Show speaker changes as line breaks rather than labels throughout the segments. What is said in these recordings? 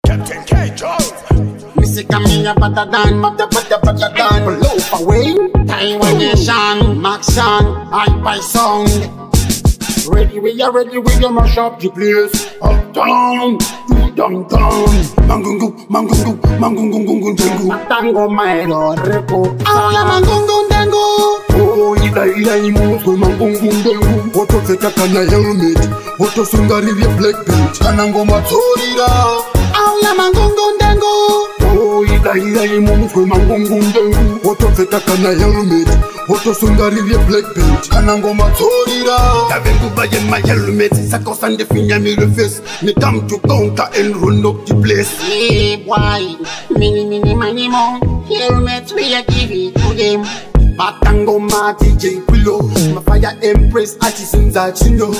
Captain K. Jones.
Missy Camilla Patadan, Patadan, Loaf away, Taiwan Nation, Maxan, Hyper Sound. Ready, we are mash up the place. Uptown, to downtown. Mangungu, Matango, my lord, Repo. Aula Mangungu, Dango. Oh, ida, imusu, Mangungu, Dango. Oto Fekakana helmet. Oto Sungari, black belt. Anango Matorida. Aula Mangungu, Dango. Oh, ida, imusu, Mangungu, Dango. Oto Fekakana helmet. Oto Sungari, black belt. Anango Matorida. Davengu bayen my helmet. Sakos and the finger me face. Me come to counter and run up the place.
Hey boy, mini money more. Helmets we are giving to them.
Matango Mati J Pillow. My fire empress artisans at you know.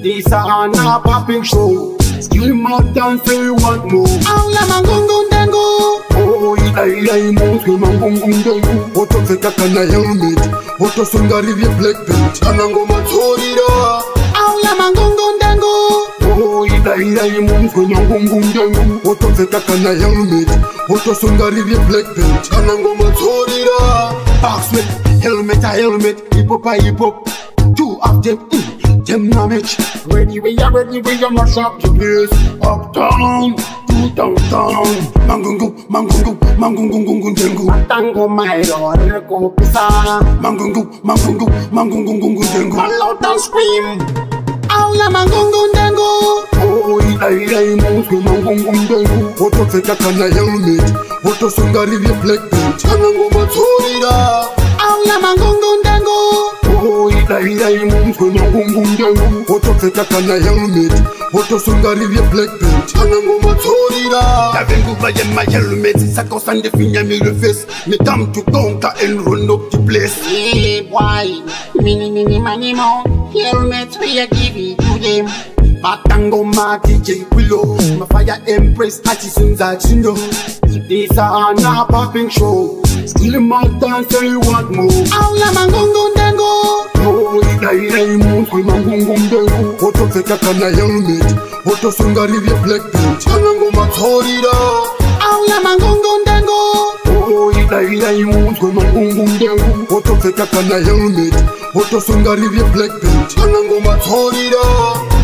This are a popping show. Skill more than say you want more.
Aula Mangungu Dango.
Oh, ida imusu Mangungu Dango. Oto Fekakana helmet. Oto Sungari black belt. Anango Matorida.
Aula Mangungu Dango.
Oh, ida imusu Mangungu Dango. Oto Fekakana helmet. Oto Sungari black belt. Anango Matorida. Backsmith, helmet, hip hop. Two of them na match. Ready, we are mash up the place. Uptown, to downtown. Mangungu, Dango.
Matango my lord, Repo Pisa.
Mangungu, Dango.
Loud and scream. Aula Mangungu Dango.
Oh, ida imusu Mangungu Dango. Oto Fekakana helmet. Oto Sungari black belt. Anango Matorida.
Aula Mangungu Dango.
Oh, ida imusu Mangungu Dango. Oto Fekakana helmet. Oto Sungari black belt. Anango Matorida. Davengu bayen my helmet. Sakos and the finger me face. Me come to counter and run up the place.
Hey boy, mini money more. Helmets we are giving to them.
Matango Mati J Pillow. My fire empress artisans at you know. This are a popping show. Still more than say you want more.
Aula Mangungu Dango.
Oh, ida imusu Mangungu Dango. Oto Fekakana helmet. Oto Sungari black belt. Anango Matorida.
Aula Mangungu Dango.
Oh, ida imusu Mangungu Dango. Oto Fekakana helmet. Oto Sungari black belt. Anango Matorida.